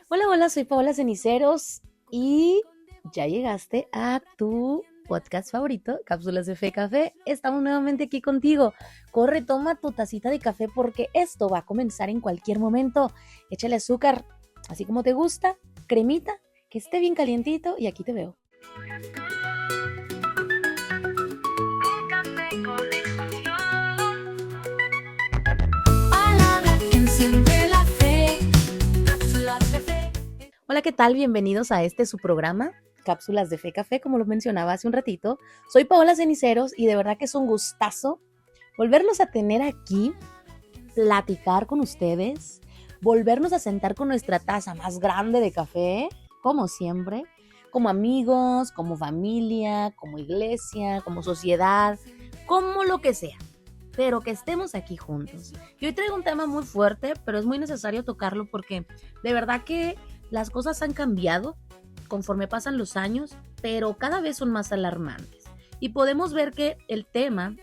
Hola, hola, soy Paola Ceniceros y ya llegaste a tu podcast favorito, Cápsulas de Fe Café. Estamos nuevamente aquí contigo. Corre, toma tu tacita de café porque esto va a comenzar en cualquier momento. Échale azúcar, así como te gusta, cremita, que esté bien calientito y aquí te veo. Hola, ¿qué tal? Bienvenidos a su programa, Cápsulas de Fe Café, como lo mencionaba hace un ratito. Soy Paola Ceniceros y de verdad que es un gustazo volverlos a tener aquí, platicar con ustedes, volvernos a sentar con nuestra taza más grande de café, como siempre, como amigos, como familia, como iglesia, como sociedad, como lo que sea, pero que estemos aquí juntos. Y hoy traigo un tema muy fuerte, pero es muy necesario tocarlo porque de verdad que las cosas han cambiado conforme pasan los años, pero cada vez son más alarmantes. Y podemos ver que el tema,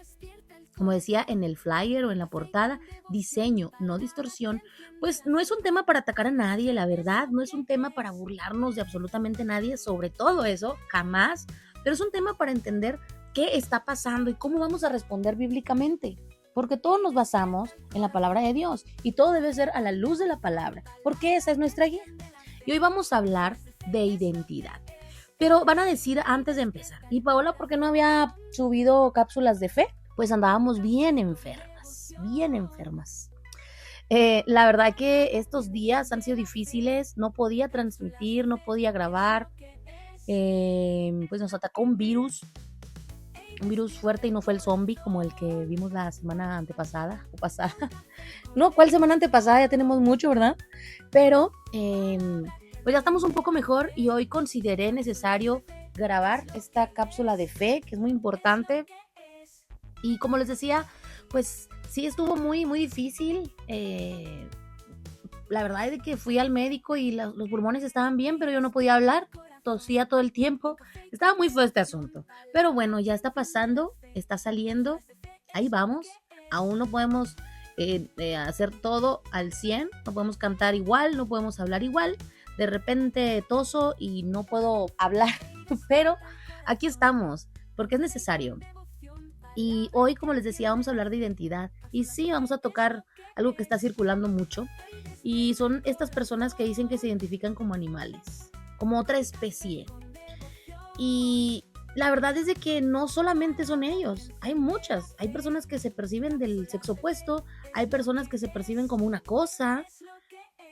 como decía en el flyer o en la portada, diseño, no distorsión, pues no es un tema para atacar a nadie, la verdad, no es un tema para burlarnos de absolutamente nadie, sobre todo eso, jamás, pero es un tema para entender qué está pasando y cómo vamos a responder bíblicamente. Porque todos nos basamos en la palabra de Dios y todo debe ser a la luz de la palabra, porque esa es nuestra guía. Y hoy vamos a hablar de identidad. Pero van a decir antes de empezar, ¿y Paola por qué no había subido cápsulas de fe? Pues andábamos bien enfermas, bien enfermas. La verdad que estos días han sido difíciles, no podía transmitir, no podía grabar, pues nos atacó un virus fuerte y no fue el zombie como el que vimos la semana antepasada o pasada. No, ¿cuál semana antepasada? Ya tenemos mucho, ¿verdad? Pero pues ya estamos un poco mejor y hoy consideré necesario grabar esta cápsula de fe, que es muy importante. Y como les decía, pues sí estuvo muy, muy difícil. La verdad es que fui al médico y los pulmones estaban bien, pero yo no podía hablar, tosía todo el tiempo. Estaba muy feo este asunto. Pero bueno, ya está pasando, está saliendo, ahí vamos. Aún no podemos hacer todo al 100, no podemos cantar igual, no podemos hablar igual. De repente toso y no puedo hablar, pero aquí estamos, porque es necesario. Y hoy, como les decía, vamos a hablar de identidad. Y sí, vamos a tocar algo que está circulando mucho. Y son estas personas que dicen que se identifican como animales, como otra especie. Y la verdad es de que no solamente son ellos, hay muchas. Hay personas que se perciben del sexo opuesto, hay personas que se perciben como una cosa.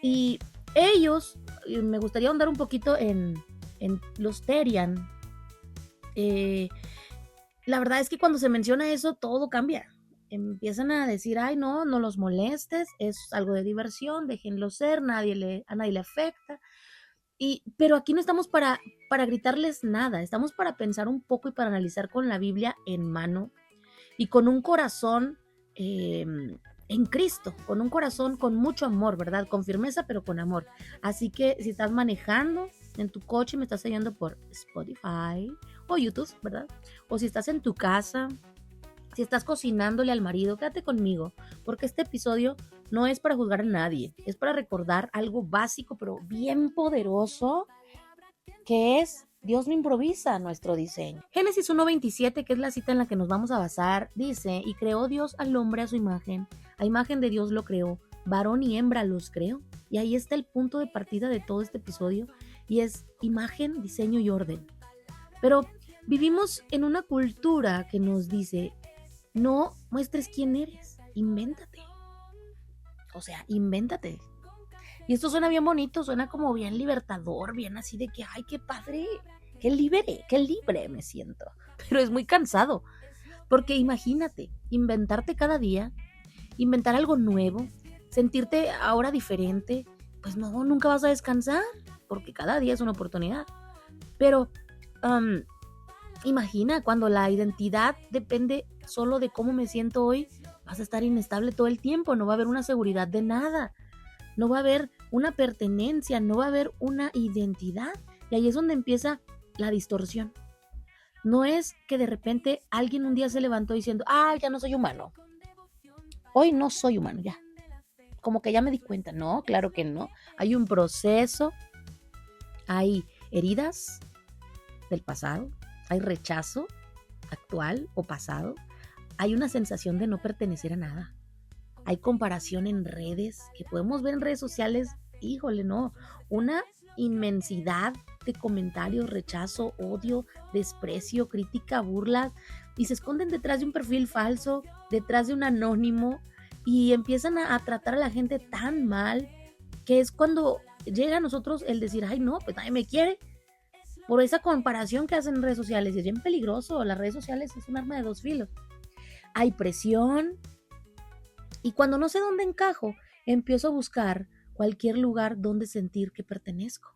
Y ellos, me gustaría ahondar un poquito en los Terian. La verdad es que cuando se menciona eso, todo cambia. Empiezan a decir, ay, no, no los molestes, es algo de diversión, déjenlo ser, a nadie le afecta. Pero aquí no estamos para gritarles nada, estamos para pensar un poco y para analizar con la Biblia en mano y con un corazón en Cristo, con un corazón con mucho amor, ¿verdad? Con firmeza, pero con amor. Así que si estás manejando en tu coche, me estás oyendo por Spotify o YouTube, ¿verdad? O si estás en tu casa, si estás cocinándole al marido, quédate conmigo, porque este episodio no es para juzgar a nadie, es para recordar algo básico, pero bien poderoso, que es Dios no improvisa nuestro diseño. Génesis 1:27, que es la cita en la que nos vamos a basar, dice, y creó Dios al hombre a su imagen, a imagen de Dios lo creó, varón y hembra los creó. Y ahí está el punto de partida de todo este episodio, y es imagen, diseño y orden. Pero vivimos en una cultura que nos dice, no muestres quién eres, invéntate. O sea, invéntate. Y esto suena bien bonito, suena como bien libertador, bien así de que, ay, qué padre, qué libre me siento. Pero es muy cansado, porque imagínate, inventarte cada día, inventar algo nuevo, sentirte ahora diferente, pues no, nunca vas a descansar, porque cada día es una oportunidad. Pero imagina, cuando la identidad depende solo de cómo me siento hoy, vas a estar inestable todo el tiempo, no va a haber una seguridad de nada. No va a haber una pertenencia, no va a haber una identidad. Y ahí es donde empieza la distorsión. No es que de repente alguien un día se levantó diciendo, ya no soy humano. hoy no soy humano, ya. Como que ya me di cuenta. No, claro que no. Hay un proceso, hay heridas del pasado, hay rechazo actual o pasado, hay una sensación de no pertenecer a nada. Hay comparación en redes, que podemos ver en redes sociales, híjole, no, una inmensidad de comentarios, rechazo, odio, desprecio, crítica, burlas, y se esconden detrás de un perfil falso, detrás de un anónimo, y empiezan a tratar a la gente tan mal, que es cuando llega a nosotros el decir, ay no, pues nadie me quiere, por esa comparación que hacen en redes sociales, y es bien peligroso. Las redes sociales es un arma de dos filos. Hay presión, y cuando no sé dónde encajo, empiezo a buscar cualquier lugar donde sentir que pertenezco.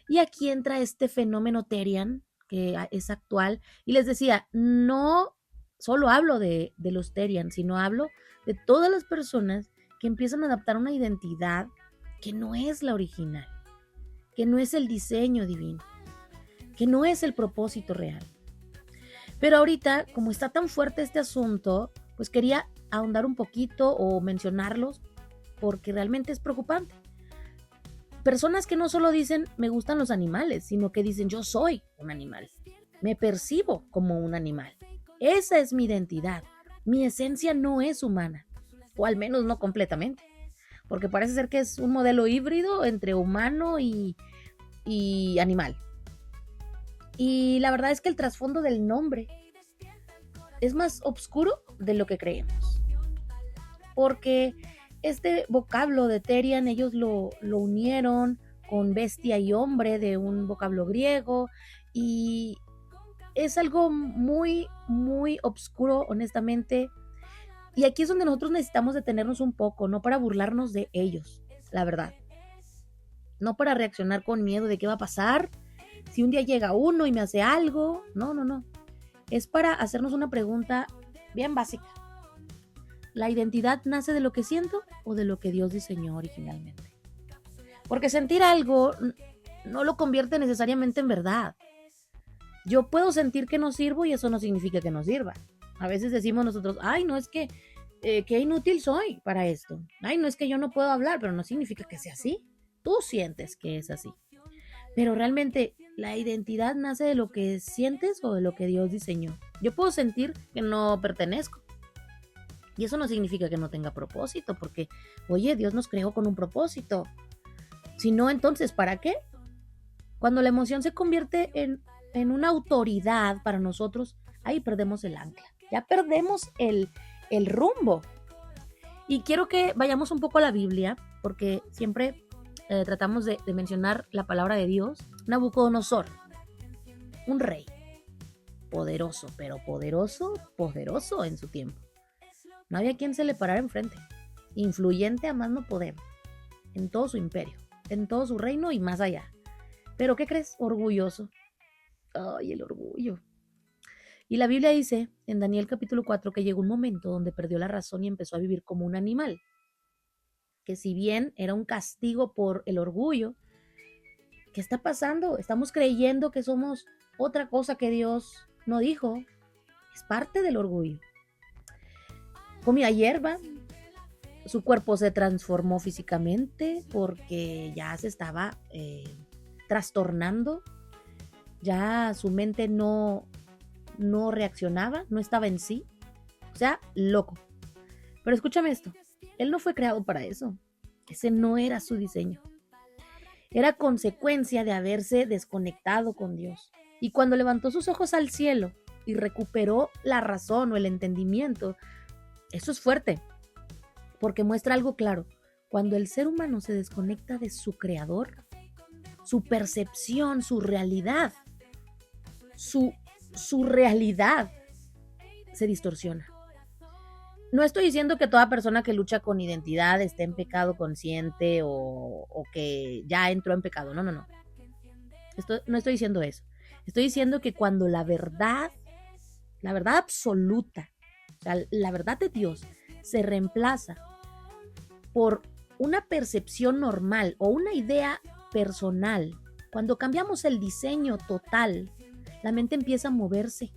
Y aquí entra este fenómeno Terian, que es actual. Y les decía, no solo hablo de los Terian, sino hablo de todas las personas que empiezan a adaptar una identidad que no es la original, que no es el diseño divino, que no es el propósito real. Pero ahorita, como está tan fuerte este asunto, pues quería ahondar un poquito o mencionarlos porque realmente es preocupante. Personas que no solo dicen me gustan los animales, sino que dicen yo soy un animal, me percibo como un animal. Esa es mi identidad, mi esencia no es humana, o al menos no completamente, porque parece ser que es un modelo híbrido entre humano y animal. Y la verdad es que el trasfondo del nombre es más oscuro de lo que creemos. Porque este vocablo de Terian, ellos lo unieron con bestia y hombre de un vocablo griego, y es algo muy, muy oscuro, honestamente. Y aquí es donde nosotros necesitamos detenernos un poco, no para burlarnos de ellos, la verdad. No para reaccionar con miedo de qué va a pasar, si un día llega uno y me hace algo, no. Es para hacernos una pregunta bien básica. ¿La identidad nace de lo que siento o de lo que Dios diseñó originalmente? Porque sentir algo no lo convierte necesariamente en verdad. Yo puedo sentir que no sirvo y eso no significa que no sirva. A veces decimos nosotros, ay, no es que qué inútil soy para esto. Ay, no es que yo no puedo hablar, pero no significa que sea así. Tú sientes que es así. Pero realmente, ¿la identidad nace de lo que sientes o de lo que Dios diseñó? Yo puedo sentir que no pertenezco. Y eso no significa que no tenga propósito, porque, oye, Dios nos creó con un propósito. Si no, entonces, ¿para qué? Cuando la emoción se convierte en una autoridad para nosotros, ahí perdemos el ancla. Ya perdemos el rumbo. Y quiero que vayamos un poco a la Biblia, porque siempre tratamos de mencionar la palabra de Dios. Nabucodonosor, un rey, poderoso, pero poderoso en su tiempo. No había quien se le parara enfrente. Influyente a más no poder. En todo su imperio, en todo su reino y más allá. Pero ¿qué crees? Orgulloso. Ay, el orgullo. Y la Biblia dice en Daniel capítulo 4 que llegó un momento donde perdió la razón y empezó a vivir como un animal. Que si bien era un castigo por el orgullo, ¿qué está pasando? Estamos creyendo que somos otra cosa que Dios no dijo. Es parte del orgullo. Comía hierba, su cuerpo se transformó físicamente porque ya se estaba trastornando, ya su mente no reaccionaba, no estaba en sí, o sea, loco. Pero escúchame esto, él no fue creado para eso, ese no era su diseño, era consecuencia de haberse desconectado con Dios. Y cuando levantó sus ojos al cielo y recuperó la razón o el entendimiento, eso es fuerte, porque muestra algo claro. Cuando el ser humano se desconecta de su creador, su percepción, su realidad, su realidad se distorsiona. No estoy diciendo que toda persona que lucha con identidad esté en pecado consciente o que ya entró en pecado. No. No estoy diciendo eso. Estoy diciendo que cuando la verdad absoluta, o sea, la verdad de Dios, se reemplaza por una percepción normal o una idea personal, cuando cambiamos el diseño total, la mente empieza a moverse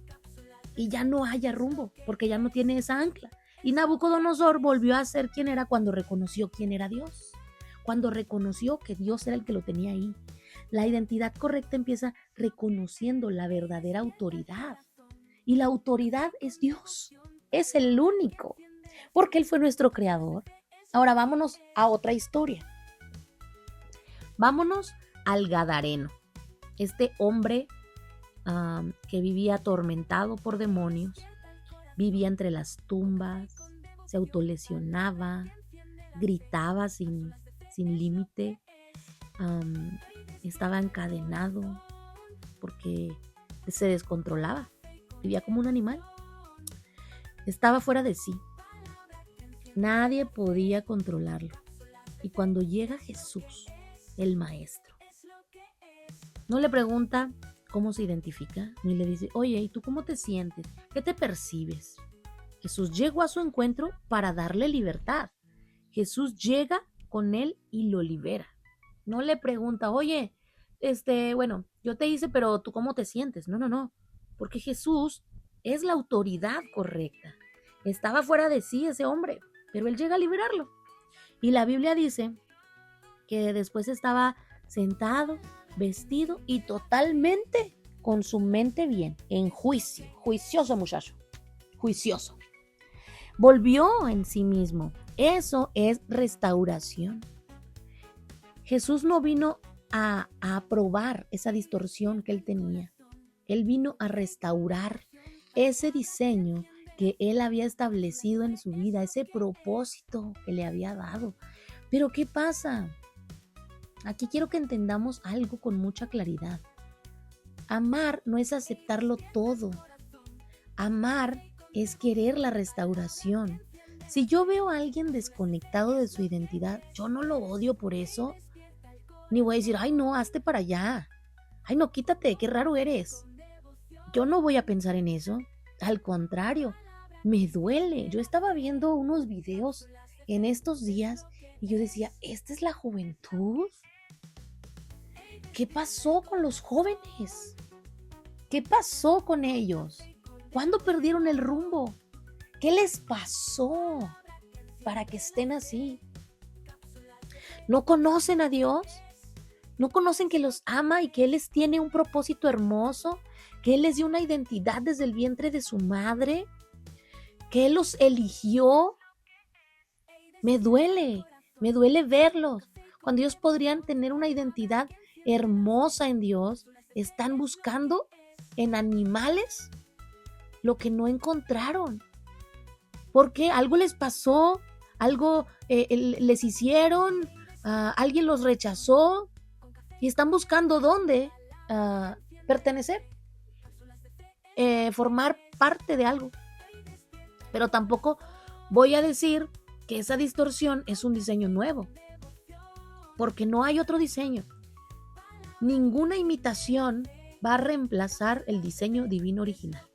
y ya no haya rumbo, porque ya no tiene esa ancla. Y Nabucodonosor volvió a ser quien era cuando reconoció quién era Dios, cuando reconoció que Dios era el que lo tenía ahí. La identidad correcta empieza reconociendo la verdadera autoridad. Y la autoridad es Dios, es el único, porque Él fue nuestro creador. Ahora vámonos a otra historia. Vámonos al Gadareno, este hombre que vivía atormentado por demonios, vivía entre las tumbas, se autolesionaba, gritaba sin límite, estaba encadenado porque se descontrolaba, vivía como un animal, estaba fuera de sí, nadie podía controlarlo. Y cuando llega Jesús, el maestro, no le pregunta cómo se identifica, ni le dice, oye, ¿y tú cómo te sientes? ¿Qué te percibes? Jesús llegó a su encuentro para darle libertad. Jesús llega con él y lo libera. No le pregunta, oye, bueno, yo te hice, pero ¿tú cómo te sientes? No, porque Jesús es la autoridad correcta. Estaba fuera de sí ese hombre, pero él llega a liberarlo. Y la Biblia dice que después estaba sentado, vestido y totalmente con su mente bien, en juicio, juicioso muchacho, juicioso. Volvió en sí mismo. Eso es restauración. Jesús no vino a aprobar esa distorsión que él tenía. Él vino a restaurar ese diseño que él había establecido en su vida, ese propósito que le había dado. Pero ¿qué pasa? Aquí quiero que entendamos algo con mucha claridad. Amar no es aceptarlo todo. Amar es querer la restauración. Si yo veo a alguien desconectado de su identidad, yo no lo odio por eso. Ni voy a decir, ay no, hazte para allá. Ay no, quítate, qué raro eres. Yo no voy a pensar en eso. Al contrario, me duele. Yo estaba viendo unos videos en estos días y yo decía, ¿esta es la juventud? ¿Qué pasó con los jóvenes? ¿Qué pasó con ellos? ¿Cuándo perdieron el rumbo? ¿Qué les pasó para que estén así? ¿No conocen a Dios? ¿No conocen que los ama y que Él les tiene un propósito hermoso? ¿Que Él les dio una identidad desde el vientre de su madre? ¿Que Él los eligió? Me duele verlos. Cuando ellos podrían tener una identidad hermosa en Dios, están buscando en animales lo que no encontraron. Porque algo les pasó, algo les hicieron, alguien los rechazó y están buscando dónde pertenecer, formar parte de algo. Pero tampoco voy a decir que esa distorsión es un diseño nuevo, porque no hay otro diseño. Ninguna imitación va a reemplazar el diseño divino original.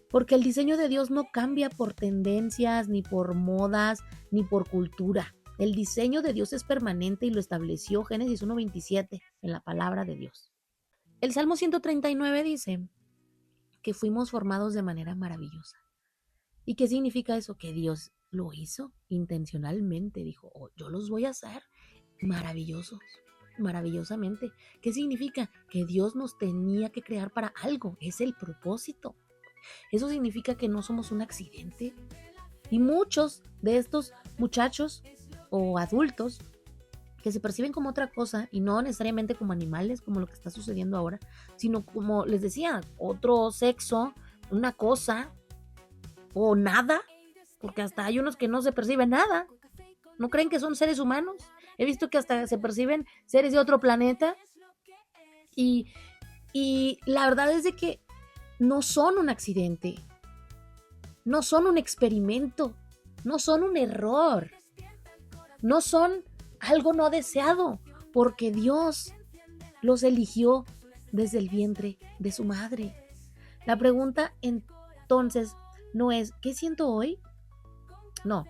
Porque el diseño de Dios no cambia por tendencias, ni por modas, ni por cultura. El diseño de Dios es permanente y lo estableció Génesis 1:27 en la palabra de Dios. El Salmo 139 dice que fuimos formados de manera maravillosa. ¿Y qué significa eso? Que Dios lo hizo intencionalmente. Dijo, oh, yo los voy a hacer maravillosos, maravillosamente. ¿Qué significa? Que Dios nos tenía que crear para algo. Es el propósito. Eso significa que no somos un accidente. Y muchos de estos muchachos o adultos que se perciben como otra cosa y no necesariamente como animales, como lo que está sucediendo ahora, sino como les decía, otro sexo, una cosa o nada, porque hasta hay unos que no se perciben nada, no creen que son seres humanos. He visto que hasta se perciben seres de otro planeta y la verdad es de que no son un accidente, no son un experimento, no son un error, no son algo no deseado, porque Dios los eligió desde el vientre de su madre. La pregunta entonces no es ¿qué siento hoy? No,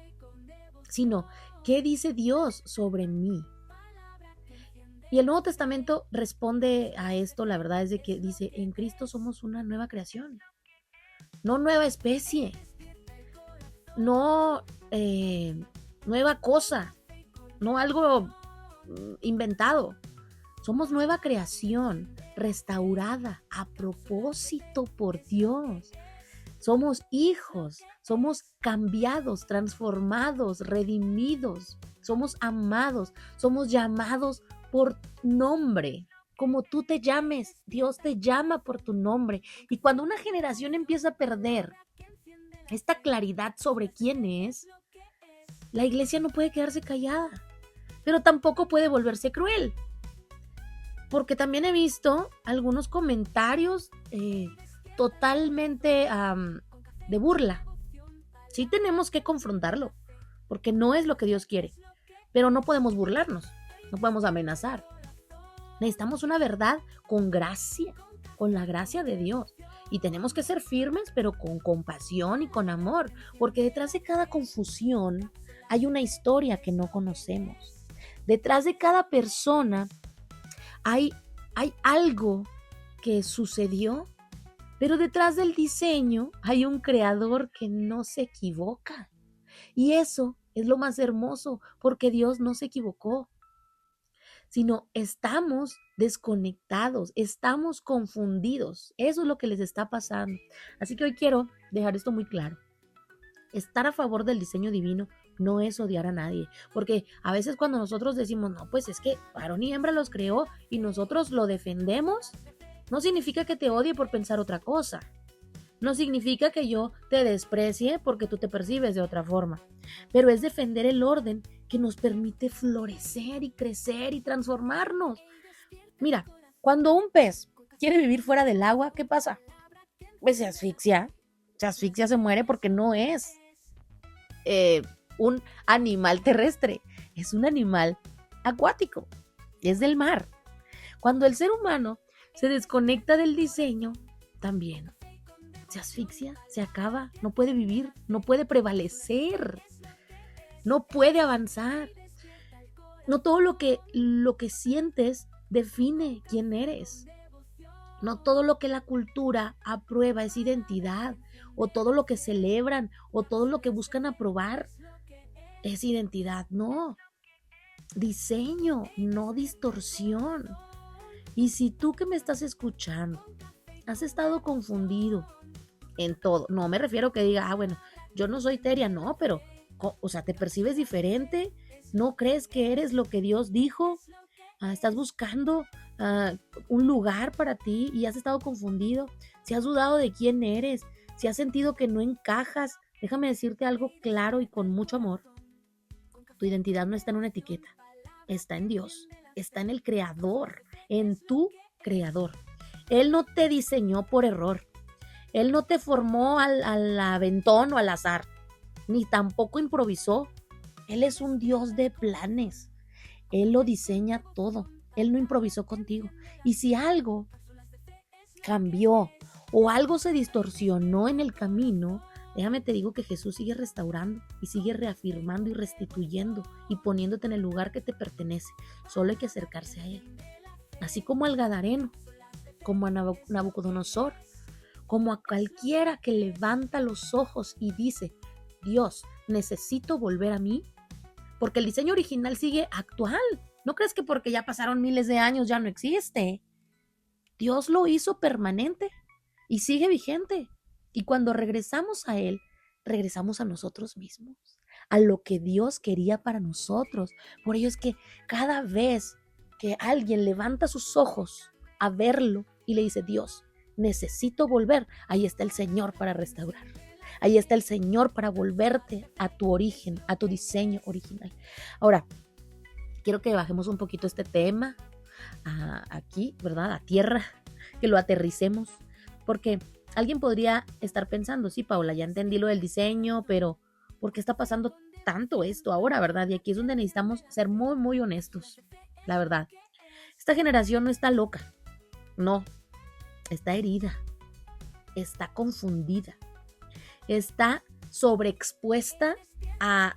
sino ¿qué dice Dios sobre mí? Y el Nuevo Testamento responde a esto. La verdad es de que dice, en Cristo somos una nueva creación, no nueva especie. no nueva cosa, no algo inventado. Somos nueva creación, restaurada a propósito por Dios. Somos hijos, somos cambiados, transformados, redimidos, somos amados, somos llamados por nombre. Como tú te llames, Dios te llama por tu nombre. Y cuando una generación empieza a perder esta claridad sobre quién es, la iglesia no puede quedarse callada, pero tampoco puede volverse cruel. Porque también he visto algunos comentarios totalmente de burla. Sí tenemos que confrontarlo, porque no es lo que Dios quiere, pero no podemos burlarnos, no podemos amenazar. Necesitamos una verdad con gracia, con la gracia de Dios. Y tenemos que ser firmes, pero con compasión y con amor, porque detrás de cada confusión hay una historia que no conocemos. Detrás de cada persona hay algo que sucedió, pero detrás del diseño hay un creador que no se equivoca. Y eso es lo más hermoso, porque Dios no se equivocó, sino estamos desconectados, estamos confundidos. Eso es lo que les está pasando. Así que hoy quiero dejar esto muy claro. Estar a favor del diseño divino no es odiar a nadie, porque a veces cuando nosotros decimos, no, pues es que varón y hembra los creó y nosotros lo defendemos, no significa que te odie por pensar otra cosa. No significa que yo te desprecie porque tú te percibes de otra forma, pero es defender el orden que nos permite florecer y crecer y transformarnos. Mira, cuando un pez quiere vivir fuera del agua, ¿qué pasa? Pues se asfixia, se muere porque no es un animal terrestre, es un animal acuático, es del mar. Cuando el ser humano se desconecta del diseño, también se asfixia, se acaba, no puede vivir, no puede prevalecer, no puede avanzar. No todo lo que sientes define quién eres. No todo lo que la cultura aprueba es identidad, o todo lo que celebran, o todo lo que buscan aprobar es identidad. No, diseño, no distorsión. Y si tú que me estás escuchando has estado confundido en todo, no me refiero a que diga, bueno, yo no soy Teria, no, pero, o sea, te percibes diferente, no crees que eres lo que Dios dijo, estás buscando un lugar para ti y has estado confundido, si has dudado de quién eres, si has sentido que no encajas, déjame decirte algo claro y con mucho amor. Tu identidad no está en una etiqueta, está en Dios, está en el Creador, en tu Creador. Él no te diseñó por error, Él no te formó al aventón o al azar, ni tampoco improvisó. Él es un Dios de planes, Él lo diseña todo, Él no improvisó contigo. Y si algo cambió o algo se distorsionó en el camino, déjame te digo que Jesús sigue restaurando y sigue reafirmando y restituyendo y poniéndote en el lugar que te pertenece. Solo hay que acercarse a Él. Así como al Gadareno, como a Nabucodonosor, como a cualquiera que levanta los ojos y dice, Dios, necesito volver a mí, porque el diseño original sigue actual. ¿No crees que porque ya pasaron miles de años ya no existe? Dios lo hizo permanente y sigue vigente. Y cuando regresamos a Él, regresamos a nosotros mismos, a lo que Dios quería para nosotros. Por ello es que cada vez que alguien levanta sus ojos a verlo y le dice, Dios, necesito volver, ahí está el Señor para restaurar. Ahí está el Señor para volverte a tu origen, a tu diseño original. Ahora, quiero que bajemos un poquito este tema aquí, ¿verdad? A tierra, que lo aterricemos, porque alguien podría estar pensando, sí, Paola, ya entendí lo del diseño, pero ¿por qué está pasando tanto esto ahora, verdad? Y aquí es donde necesitamos ser muy, muy honestos, la verdad. Esta generación no está loca, no, está herida, está confundida, está sobreexpuesta a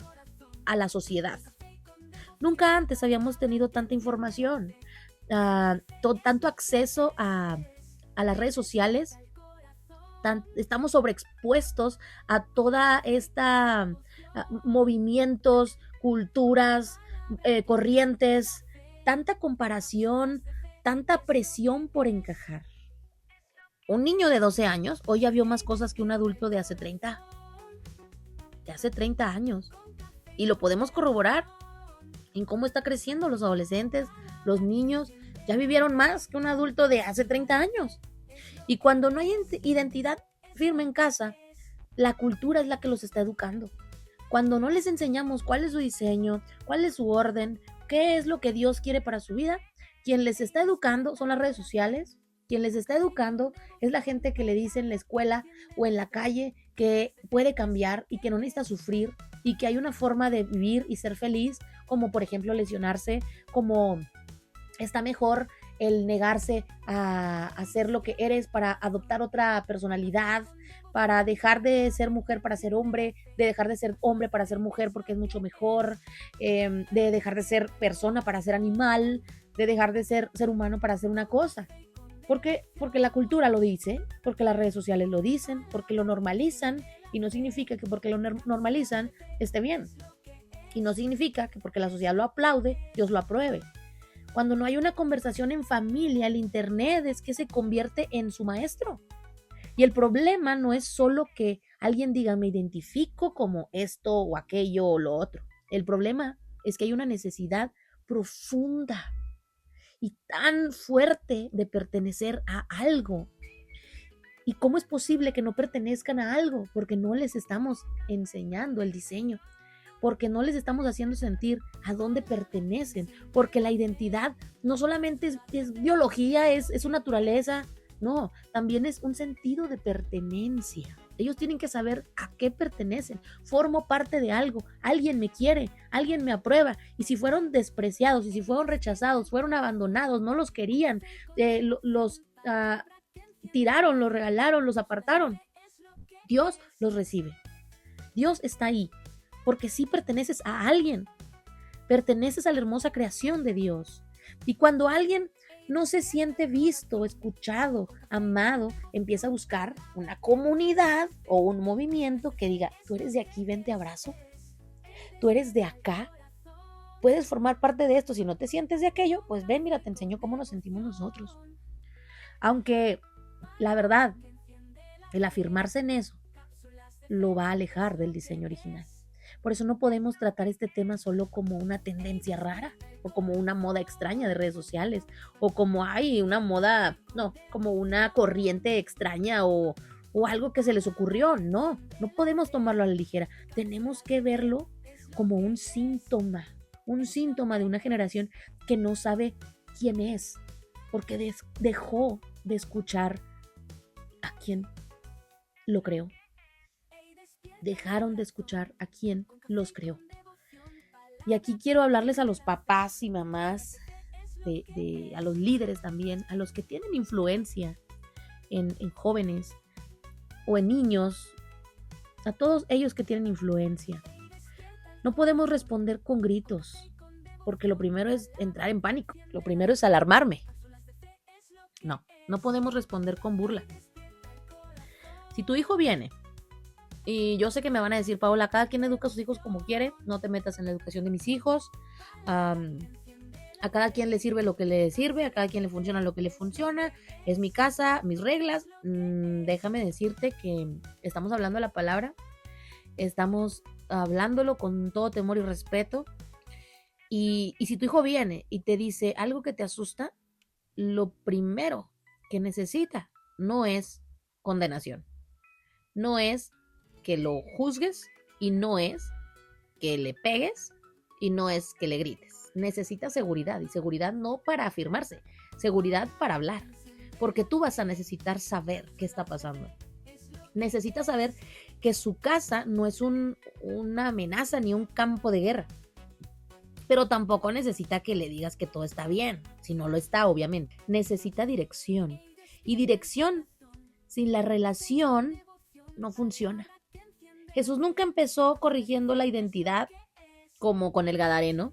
la sociedad. Nunca antes habíamos tenido tanta información, tanto acceso a las redes sociales, estamos sobreexpuestos a toda esta movimientos, culturas, corrientes, tanta comparación, tanta presión por encajar. Un niño de 12 años hoy ya vio más cosas que un adulto de hace 30 años. Y lo podemos corroborar en cómo está creciendo los adolescentes, los niños, ya vivieron más que un adulto de hace 30 años. Y cuando no hay identidad firme en casa, la cultura es la que los está educando. Cuando no les enseñamos cuál es su diseño, cuál es su orden, qué es lo que Dios quiere para su vida, quien les está educando son las redes sociales, quien les está educando es la gente que le dice en la escuela o en la calle que puede cambiar y que no necesita sufrir y que hay una forma de vivir y ser feliz, como por ejemplo lesionarse, como está mejor el negarse a hacer lo que eres para adoptar otra personalidad, para dejar de ser mujer para ser hombre, de dejar de ser hombre para ser mujer porque es mucho mejor, de dejar de ser persona para ser animal, de dejar de ser humano para ser una cosa. Porque la cultura lo dice, porque las redes sociales lo dicen, porque lo normalizan, y no significa que porque lo normalizan esté bien. Y no significa que porque la sociedad lo aplaude, Dios lo apruebe. Cuando no hay una conversación en familia, el internet es que se convierte en su maestro. Y el problema no es solo que alguien diga me identifico como esto o aquello o lo otro. El problema es que hay una necesidad profunda y tan fuerte de pertenecer a algo. ¿Y cómo es posible que no pertenezcan a algo? Porque no les estamos enseñando el diseño, porque no les estamos haciendo sentir a dónde pertenecen, porque la identidad no solamente es biología, es su naturaleza, no, también es un sentido de pertenencia. Ellos tienen que saber a qué pertenecen. Formo parte de algo, alguien me quiere, alguien me aprueba. Y si fueron despreciados, y si fueron rechazados, fueron abandonados, no los querían, los tiraron, los regalaron, los apartaron, Dios los recibe. Dios está ahí, porque sí perteneces a alguien, perteneces a la hermosa creación de Dios. Y cuando alguien no se siente visto, escuchado, amado, empieza a buscar una comunidad o un movimiento que diga, tú eres de aquí, ven te abrazo, tú eres de acá, puedes formar parte de esto. Si no te sientes de aquello, pues ven, mira, te enseño cómo nos sentimos nosotros. Aunque la verdad, el afirmarse en eso lo va a alejar del diseño original. Por eso no podemos tratar este tema solo como una tendencia rara o como una moda extraña de redes sociales o como hay una moda, no, como una corriente extraña o algo que se les ocurrió. No podemos tomarlo a la ligera. Tenemos que verlo como un síntoma de una generación que no sabe quién es, porque dejó de escuchar a quien lo creó. Dejaron de escuchar a quien los creó. Y aquí quiero hablarles a los papás y mamás, a los líderes también, a los que tienen influencia en jóvenes o en niños, a todos ellos que tienen influencia. No podemos responder con gritos, porque lo primero es entrar en pánico, lo primero es alarmarme. No podemos responder con burla. Si tu hijo viene, y yo sé que me van a decir, Paola, cada quien educa a sus hijos como quiere, no te metas en la educación de mis hijos, a cada quien le sirve lo que le sirve, a cada quien le funciona lo que le funciona, es mi casa, mis reglas. Déjame decirte que estamos hablando de la palabra, estamos hablándolo con todo temor y respeto, y si tu hijo viene y te dice algo que te asusta, lo primero que necesita no es condenación, no es que lo juzgues y no es que le pegues y no es que le grites. Necesita seguridad, y seguridad no para afirmarse, seguridad para hablar, porque tú vas a necesitar saber qué está pasando. Necesitas saber que su casa no es una amenaza ni un campo de guerra, pero tampoco necesita que le digas que todo está bien, si no lo está, obviamente. Necesita dirección, y dirección sin la relación no funciona. Jesús nunca empezó corrigiendo la identidad como con el gadareno,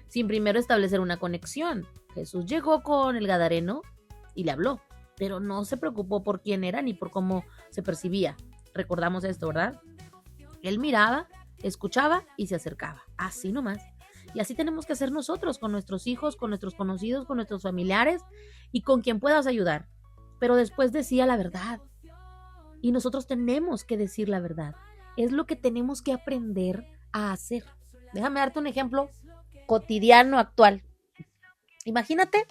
sin primero establecer una conexión. Jesús llegó con el gadareno y le habló. pero no se preocupó por quién era ni por cómo se percibía. Recordamos esto, ¿verdad? Él miraba, escuchaba y se acercaba, así nomás. Y así tenemos que hacer nosotros con nuestros hijos, con nuestros conocidos, con nuestros familiares y con quien puedas ayudar. Pero después decía la verdad. Y nosotros tenemos que decir la verdad. Es lo que tenemos que aprender a hacer. Déjame darte un ejemplo cotidiano, actual. Imagínate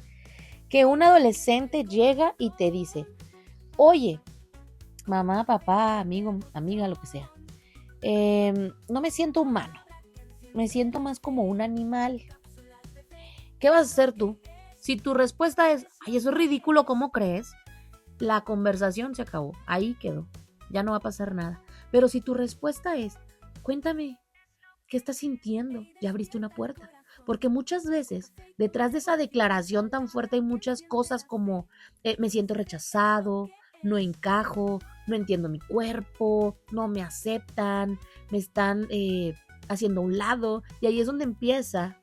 que un adolescente llega y te dice, oye, mamá, papá, amigo, amiga, lo que sea, no me siento humano, me siento más como un animal. ¿Qué vas a hacer tú? Si tu respuesta es, ay, eso es ridículo, ¿cómo crees? La conversación se acabó, ahí quedó, ya no va a pasar nada. Pero si tu respuesta es, cuéntame, ¿qué estás sintiendo? Ya abriste una puerta. Porque muchas veces, detrás de esa declaración tan fuerte hay muchas cosas como me siento rechazado, no encajo, no entiendo mi cuerpo, no me aceptan, me están haciendo a un lado. Y ahí es donde empieza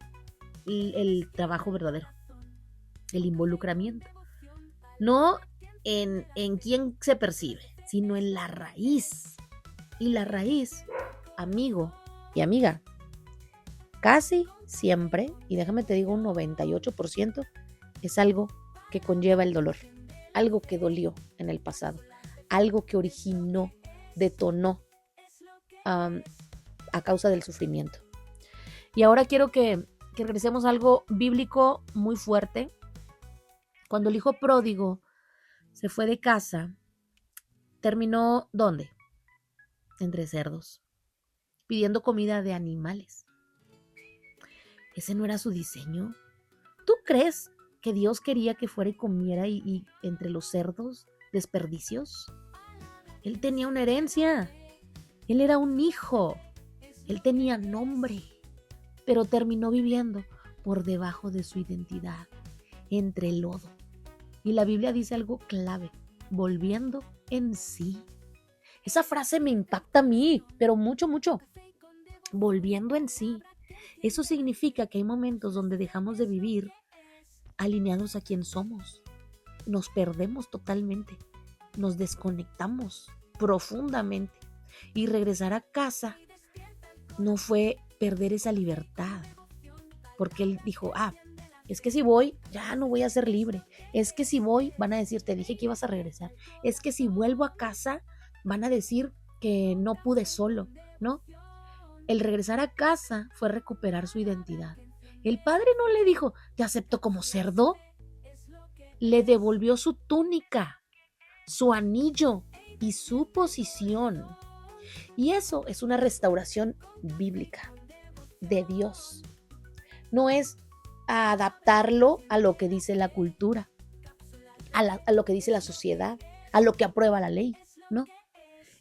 el trabajo verdadero, el involucramiento. No en quién se percibe, sino en la raíz. Y la raíz, amigo y amiga, casi siempre, y déjame te digo un 98%, es algo que conlleva el dolor, algo que dolió en el pasado, algo que originó, detonó a causa del sufrimiento. Y ahora quiero que regresemos a algo bíblico muy fuerte. Cuando el hijo pródigo se fue de casa, terminó ¿dónde? Entre cerdos, pidiendo comida de animales. ¿Ese no era su diseño? ¿Tú crees que Dios quería que fuera y comiera y entre los cerdos desperdicios? Él tenía una herencia, él era un hijo, él tenía nombre, pero terminó viviendo por debajo de su identidad, entre el lodo. Y la Biblia dice algo clave, volviendo en sí. Esa frase me impacta a mí, pero mucho, mucho. Volviendo en sí. Eso significa que hay momentos donde dejamos de vivir alineados a quien somos. Nos perdemos totalmente. Nos desconectamos profundamente. Y regresar a casa no fue perder esa libertad. Porque él dijo, es que si voy, ya no voy a ser libre. Es que si voy, van a decir, te dije que ibas a regresar. Es que si vuelvo a casa, van a decir que no pude solo, ¿no? El regresar a casa fue recuperar su identidad. El padre no le dijo, te acepto como cerdo. Le devolvió su túnica, su anillo y su posición. Y eso es una restauración bíblica de Dios. No es adaptarlo a lo que dice la cultura, a lo que dice la sociedad, a lo que aprueba la ley, ¿no?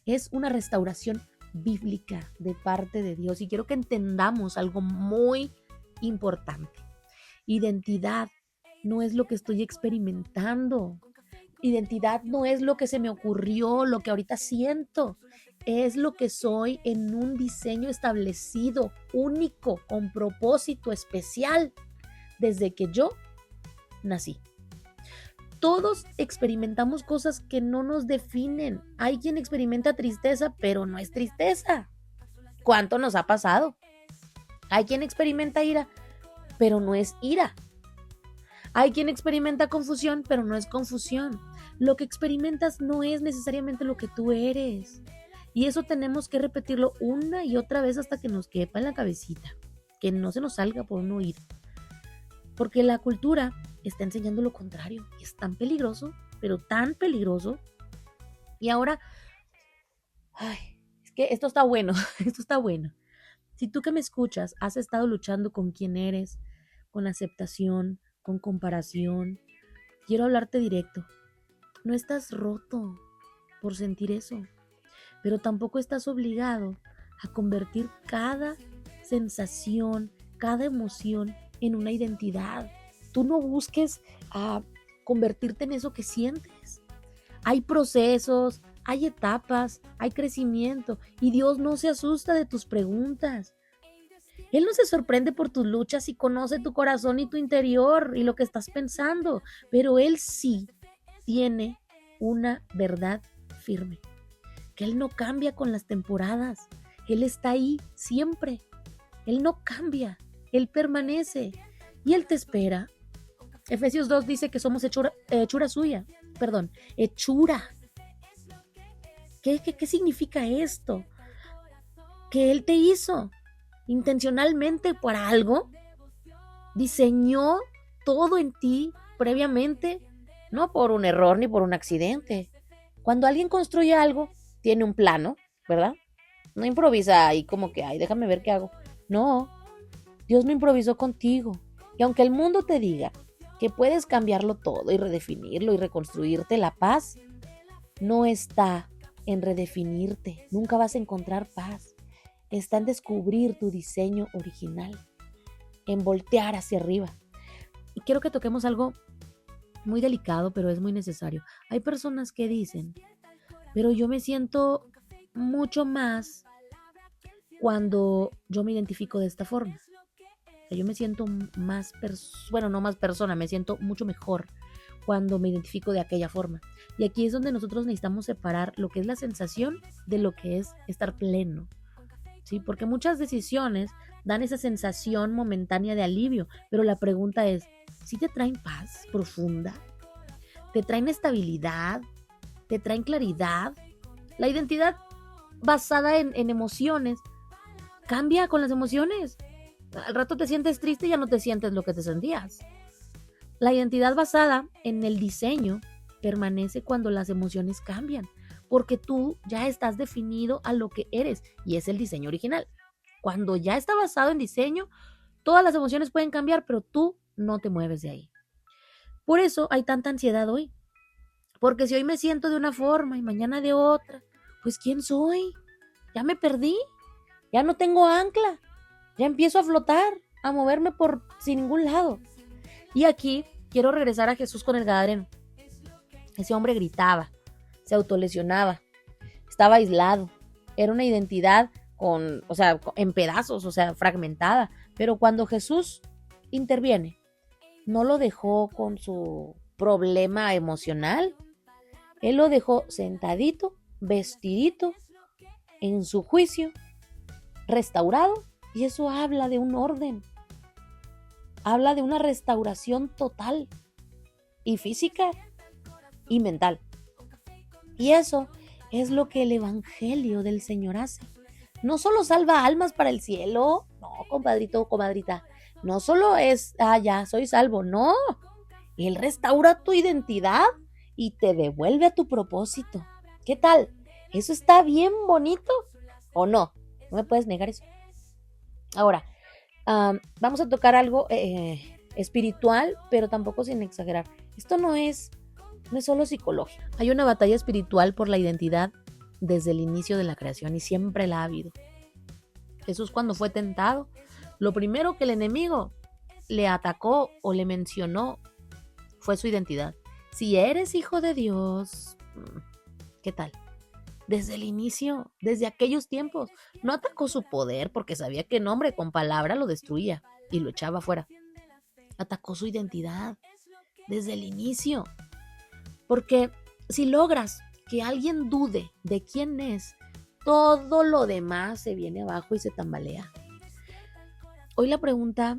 Es una restauración bíblica de parte de Dios. Y quiero que entendamos algo muy importante. Identidad no es lo que estoy experimentando. Identidad no es lo que se me ocurrió, lo que ahorita siento. Es lo que soy en un diseño establecido, único, con propósito especial, desde que yo nací. Todos experimentamos cosas que no nos definen. Hay quien experimenta tristeza, pero no es tristeza. ¿Cuánto nos ha pasado? Hay quien experimenta ira, pero no es ira. Hay quien experimenta confusión, pero no es confusión. Lo que experimentas no es necesariamente lo que tú eres. Y eso tenemos que repetirlo una y otra vez hasta que nos quepa en la cabecita. Que no se nos salga por no oír. Porque la cultura está enseñando lo contrario. Y es tan peligroso, pero tan peligroso. Y ahora, es que esto está bueno, esto está bueno. Si tú que me escuchas has estado luchando con quién eres, con aceptación, con comparación, quiero hablarte directo. No estás roto por sentir eso, pero tampoco estás obligado a convertir cada sensación, cada emoción en una identidad. Tú no busques a convertirte en eso que sientes. Hay procesos, hay etapas, hay crecimiento y Dios no se asusta de tus preguntas. Él no se sorprende por tus luchas y conoce tu corazón y tu interior y lo que estás pensando, pero Él sí tiene una verdad firme, que Él no cambia con las temporadas, Él está ahí siempre, Él no cambia, Él permanece y Él te espera. Efesios 2 dice que somos hechura suya, hechura. ¿Qué significa esto? Que Él te hizo intencionalmente para algo, diseñó todo en ti previamente, no por un error ni por un accidente. Cuando alguien construye algo, tiene un plano, ¿verdad? No improvisa ahí como que, ay, déjame ver qué hago. No, Dios no improvisó contigo. Y aunque el mundo te diga que puedes cambiarlo todo y redefinirlo y reconstruirte, la paz no está en redefinirte. Nunca vas a encontrar paz. Está en descubrir tu diseño original, en voltear hacia arriba. Y quiero que toquemos algo muy delicado, pero es muy necesario. Hay personas que dicen, pero yo me siento mucho más cuando yo me identifico de esta forma. O sea, yo me siento más, no más persona, me siento mucho mejor cuando me identifico de aquella forma. Y aquí es donde nosotros necesitamos separar lo que es la sensación de lo que es estar pleno, ¿sí? Porque muchas decisiones dan esa sensación momentánea de alivio, pero la pregunta es, ¿sí te traen paz profunda? ¿Te traen estabilidad? ¿Te traen claridad? La identidad basada en emociones cambia con las emociones. Al rato te sientes triste y ya no te sientes lo que te sentías. La identidad basada en el diseño permanece cuando las emociones cambian, porque tú ya estás definido a lo que eres y es el diseño original. Cuando ya está basado en diseño, todas las emociones pueden cambiar, pero tú no te mueves de ahí. Por eso hay tanta ansiedad hoy, porque si hoy me siento de una forma y mañana de otra, pues ¿quién soy? Ya me perdí, ya no tengo ancla, ya empiezo a flotar, a moverme por sin ningún lado. Y aquí quiero regresar a Jesús con el Gadareno. Ese hombre gritaba, se autolesionaba, estaba aislado, era una identidad en pedazos, fragmentada. Pero cuando Jesús interviene, no lo dejó con su problema emocional, Él lo dejó sentadito, vestidito, en su juicio, restaurado, y eso habla de un orden, habla de una restauración total, y física, y mental. Y eso es lo que el Evangelio del Señor hace. No solo salva almas para el cielo, no, compadrito o comadrita, no solo es, ya, soy salvo, no. Él restaura tu identidad y te devuelve a tu propósito. ¿Qué tal? ¿Eso está bien bonito o no? No me puedes negar eso. Ahora, vamos a tocar algo espiritual, pero tampoco sin exagerar. Esto no es solo psicológico. Hay una batalla espiritual por la identidad desde el inicio de la creación y siempre la ha habido. Jesús, cuando fue tentado, lo primero que el enemigo le atacó o le mencionó fue su identidad. Si eres hijo de Dios, ¿qué tal? Desde el inicio, desde aquellos tiempos, no atacó su poder porque sabía que nombre con palabra lo destruía y lo echaba afuera. Atacó su identidad desde el inicio. Porque si logras que alguien dude de quién es, todo lo demás se viene abajo y se tambalea. Hoy la pregunta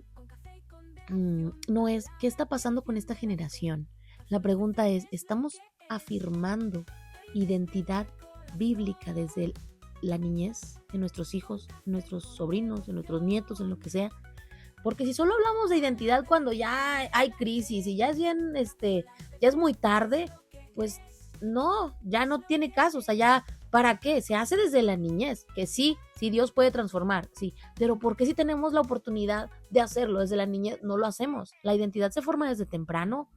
no es ¿qué está pasando con esta generación? La pregunta es, ¿estamos afirmando identidad bíblica desde la niñez, en nuestros hijos, en nuestros sobrinos, en nuestros nietos, en lo que sea? Porque si solo hablamos de identidad cuando ya hay crisis y ya es bien, ya es muy tarde, pues no, ya no tiene caso, ya, ¿para qué? Se hace desde la niñez, que sí Dios puede transformar, sí, pero ¿por qué si tenemos la oportunidad de hacerlo desde la niñez, no lo hacemos? La identidad se forma desde temprano,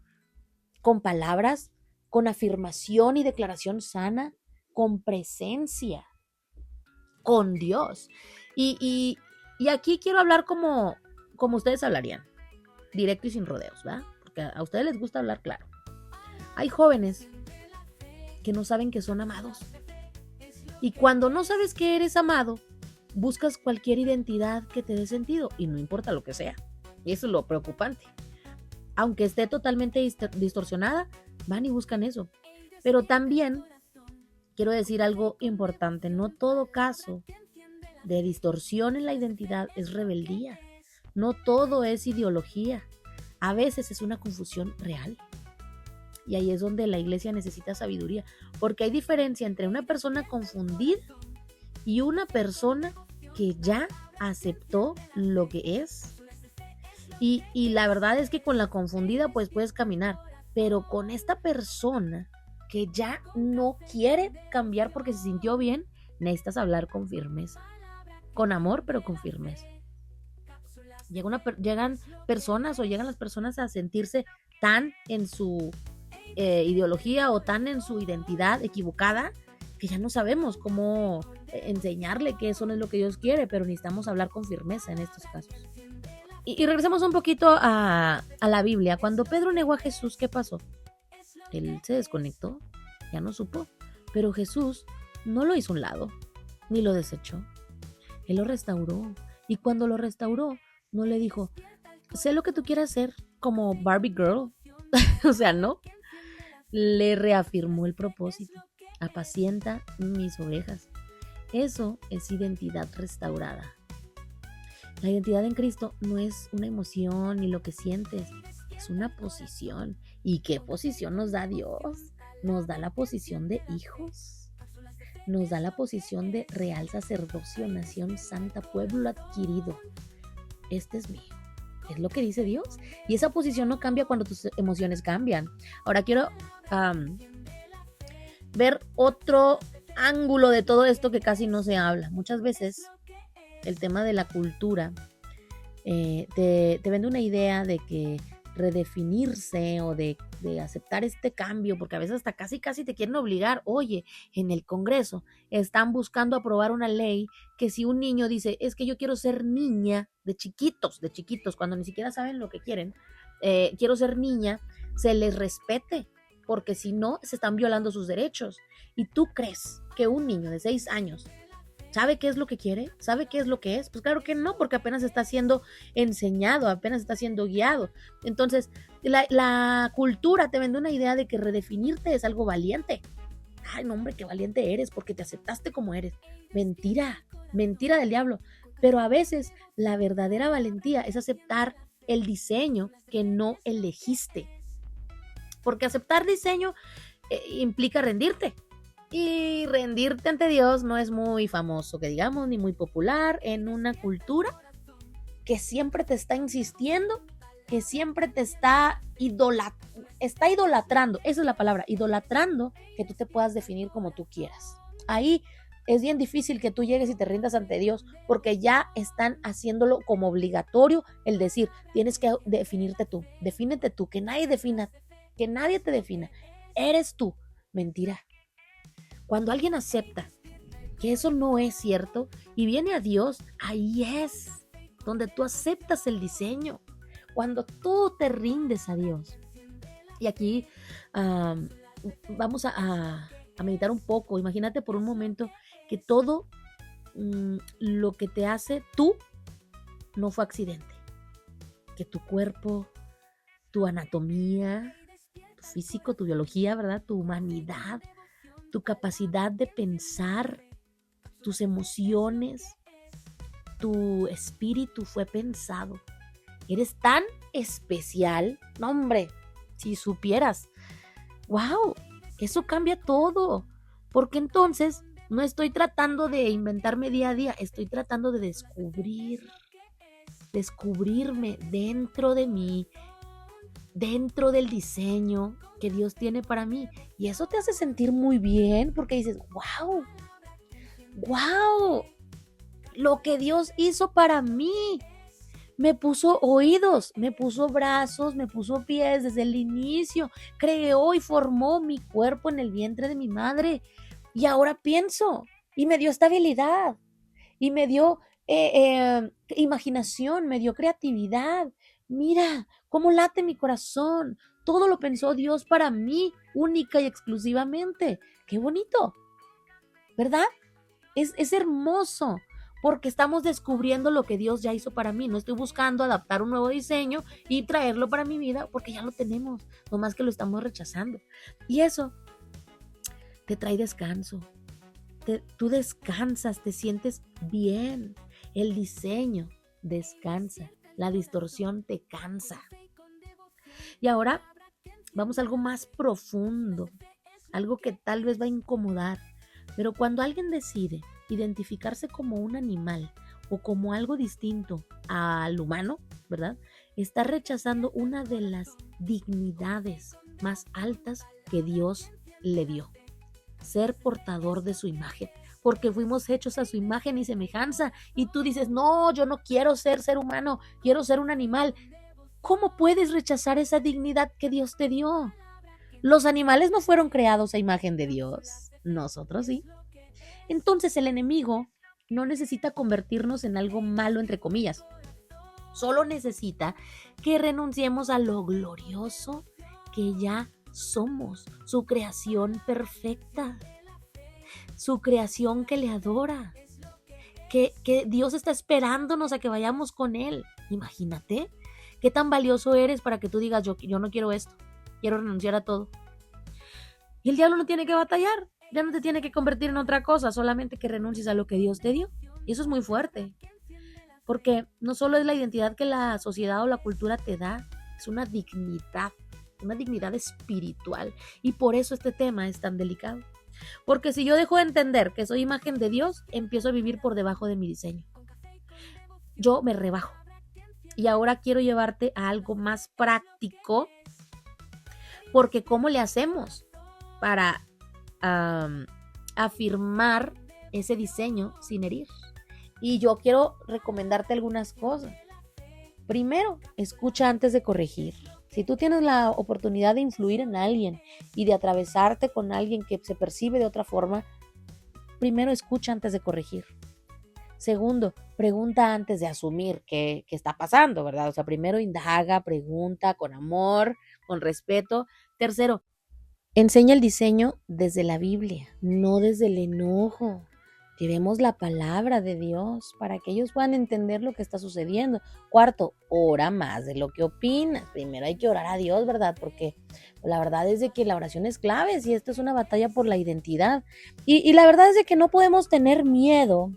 con palabras, con afirmación y declaración sana, con presencia, con Dios. Y aquí quiero hablar como ustedes hablarían, directo y sin rodeos, ¿verdad? Porque a ustedes les gusta hablar claro. Hay jóvenes que no saben que son amados. Y cuando no sabes que eres amado, buscas cualquier identidad que te dé sentido, y no importa lo que sea. Y eso es lo preocupante. Aunque esté totalmente distorsionada, van y buscan eso. Pero también quiero decir algo importante, no todo caso de distorsión en la identidad es rebeldía, no todo es ideología, a veces es una confusión real. Y ahí es donde la iglesia necesita sabiduría, porque hay diferencia entre una persona confundida y una persona que ya aceptó lo que es. Y la verdad es que con la confundida pues puedes caminar, pero con esta persona que ya no quiere cambiar porque se sintió bien, necesitas hablar con firmeza, con amor pero con firmeza. Llegan personas o llegan las personas a sentirse tan en su ideología o tan en su identidad equivocada que ya no sabemos cómo enseñarle que eso no es lo que Dios quiere, pero necesitamos hablar con firmeza en estos casos. Y regresemos un poquito a la Biblia. Cuando Pedro negó a Jesús, ¿qué pasó? Él se desconectó, ya no supo, pero Jesús no lo hizo a un lado, ni lo desechó. Él lo restauró, y cuando lo restauró, no le dijo, sé lo que tú quieras hacer como Barbie Girl, o sea, no, le reafirmó el propósito, apacienta mis ovejas. Eso es identidad restaurada. La identidad en Cristo no es una emoción ni lo que sientes, es una posición. ¿Y qué posición nos da Dios? Nos da la posición de hijos, nos da la posición de real sacerdocio, nación santa, pueblo adquirido. Este es mío. Es lo que dice Dios. Y esa posición no cambia cuando tus emociones cambian. Ahora quiero ver otro ángulo de todo esto que casi no se habla. Muchas veces el tema de la cultura te vende una idea de que redefinirse o de aceptar este cambio, porque a veces hasta casi te quieren obligar. Oye, en el Congreso están buscando aprobar una ley que si un niño dice, es que yo quiero ser niña, de chiquitos, cuando ni siquiera saben lo que quieren, quiero ser niña, se les respete, porque si no, se están violando sus derechos. ¿Y tú crees que un niño de 6 años ¿sabe qué es lo que quiere? ¿Sabe qué es lo que es? Pues claro que no, porque apenas está siendo enseñado, apenas está siendo guiado. Entonces, la cultura te vende una idea de que redefinirte es algo valiente. Ay, no, hombre, qué valiente eres porque te aceptaste como eres. Mentira, mentira del diablo. Pero a veces la verdadera valentía es aceptar el diseño que no elegiste. Porque aceptar diseño implica rendirte. Y rendirte ante Dios no es muy famoso, que digamos, ni muy popular en una cultura que siempre te está insistiendo, que siempre te está idolatrando, esa es la palabra, idolatrando que tú te puedas definir como tú quieras. Ahí es bien difícil que tú llegues y te rindas ante Dios, porque ya están haciéndolo como obligatorio el decir, tienes que definirte tú, defínete tú, que nadie te defina, eres tú. Mentira. Cuando alguien acepta que eso no es cierto y viene a Dios, ahí es donde tú aceptas el diseño. Cuando tú te rindes a Dios. Y aquí vamos a meditar un poco. Imagínate por un momento que todo lo que te hace tú no fue accidente. Que tu cuerpo, tu anatomía, tu físico, tu biología, ¿verdad? Tu humanidad, tu capacidad de pensar, tus emociones, tu espíritu fue pensado. Eres tan especial. No, hombre, si supieras. ¡Wow! Eso cambia todo. Porque entonces no estoy tratando de inventarme día a día, estoy tratando de descubrirme dentro de mí, dentro del diseño que Dios tiene para mí. Y eso te hace sentir muy bien porque dices, wow, lo que Dios hizo para mí. Me puso oídos, me puso brazos, me puso pies desde el inicio. Creó y formó mi cuerpo en el vientre de mi madre. Y ahora pienso. Y me dio estabilidad. Y me dio imaginación, me dio creatividad. Mira cómo late mi corazón. Todo lo pensó Dios para mí, única y exclusivamente. Qué bonito, ¿verdad? Es hermoso. porque estamos descubriendo lo que Dios ya hizo para mí. No estoy buscando adaptar un nuevo diseño y traerlo para mi vida porque ya lo tenemos, nomás que lo estamos rechazando. Y eso te trae descanso. Tú descansas, te sientes bien. El diseño descansa, la distorsión te cansa. Y ahora vamos a algo más profundo, algo que tal vez va a incomodar, pero cuando alguien decide identificarse como un animal o como algo distinto al humano, ¿verdad? Está rechazando una de las dignidades más altas que Dios le dio: ser portador de su imagen, porque fuimos hechos a su imagen y semejanza, y tú dices, no, yo no quiero ser humano, quiero ser un animal. ¿Cómo puedes rechazar esa dignidad que Dios te dio? Los animales no fueron creados a imagen de Dios, nosotros sí. Entonces el enemigo no necesita convertirnos en algo malo, entre comillas. Solo necesita que renunciemos a lo glorioso que ya somos, su creación perfecta, su creación que le adora, que Dios está esperándonos a que vayamos con Él. Imagínate qué tan valioso eres para que tú digas, yo no quiero esto, quiero renunciar a todo. Y el diablo no tiene que batallar, ya no te tiene que convertir en otra cosa, solamente que renuncies a lo que Dios te dio. Y eso es muy fuerte, porque no solo es la identidad que la sociedad o la cultura te da, es una dignidad espiritual. Y por eso este tema es tan delicado. Porque si yo dejo de entender que soy imagen de Dios, empiezo a vivir por debajo de mi diseño. Yo me rebajo. Y ahora quiero llevarte a algo más práctico, porque ¿cómo le hacemos para afirmar ese diseño sin herir? Y yo quiero recomendarte algunas cosas. Primero, escucha antes de corregir. Si tú tienes la oportunidad de influir en alguien y de atravesarte con alguien que se percibe de otra forma, primero escucha antes de corregir. Segundo, pregunta antes de asumir qué está pasando, ¿verdad? O sea, primero indaga, pregunta con amor, con respeto. Tercero, enseña el diseño desde la Biblia, no desde el enojo. Llevemos la palabra de Dios para que ellos puedan entender lo que está sucediendo. Cuarto, ora más de lo que opinas. Primero hay que orar a Dios, ¿verdad? Porque la verdad es de que la oración es clave, si esto es una batalla por la identidad. Y la verdad es de que no podemos tener miedo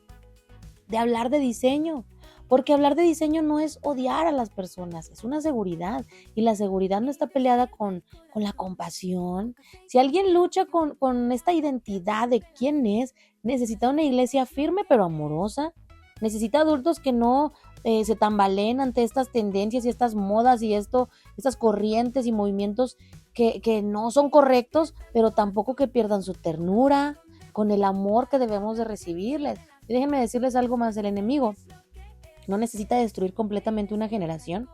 de hablar de diseño, porque hablar de diseño no es odiar a las personas, es una seguridad, y la seguridad no está peleada con la compasión. Si alguien lucha con esta identidad de quién es, necesita una iglesia firme pero amorosa, necesita adultos que no se tambaleen ante estas tendencias y estas modas y estas corrientes y movimientos que no son correctos, pero tampoco que pierdan su ternura, con el amor que debemos de recibirles. Y déjenme decirles algo más: el enemigo no necesita destruir completamente una generación,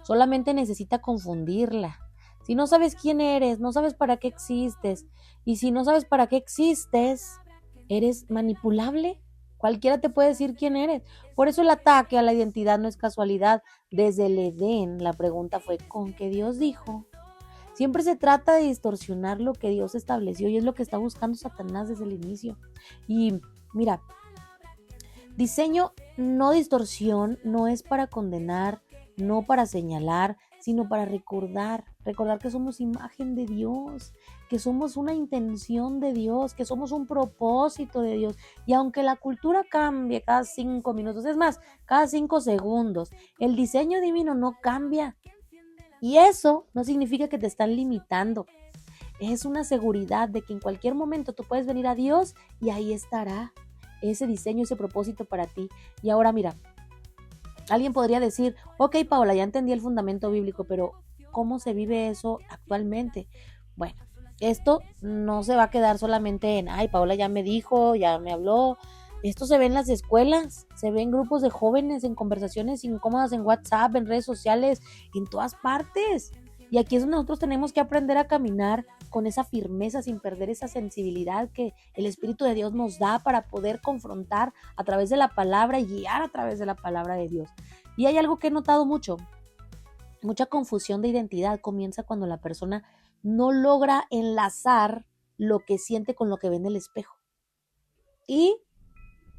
solamente necesita confundirla. Si no sabes quién eres, no sabes para qué existes, y si no sabes para qué existes, eres manipulable. Cualquiera te puede decir quién eres. Por eso el ataque a la identidad no es casualidad. Desde el Edén, la pregunta fue, ¿con qué Dios dijo? Siempre se trata de distorsionar lo que Dios estableció, y es lo que está buscando Satanás desde el inicio. Y mira, diseño, no distorsión, no es para condenar, no para señalar, sino para recordar que somos imagen de Dios, que somos una intención de Dios, que somos un propósito de Dios. Y aunque la cultura cambie cada 5 minutos, es más, cada 5 segundos, el diseño divino no cambia. Y eso no significa que te están limitando. Es una seguridad de que en cualquier momento tú puedes venir a Dios y ahí estará ese diseño, ese propósito para ti. Y ahora mira, alguien podría decir, ok, Paola, ya entendí el fundamento bíblico, pero ¿cómo se vive eso actualmente? Bueno, esto no se va a quedar solamente en, ay, Paola ya me dijo, ya me habló. Esto se ve en las escuelas, se ve en grupos de jóvenes, en conversaciones incómodas en WhatsApp, en redes sociales, en todas partes. Y aquí es donde nosotros tenemos que aprender a caminar con esa firmeza, sin perder esa sensibilidad que el Espíritu de Dios nos da para poder confrontar a través de la palabra y guiar a través de la palabra de Dios. Y hay algo que he notado mucho: mucha confusión de identidad comienza cuando la persona no logra enlazar lo que siente con lo que ve en el espejo. Y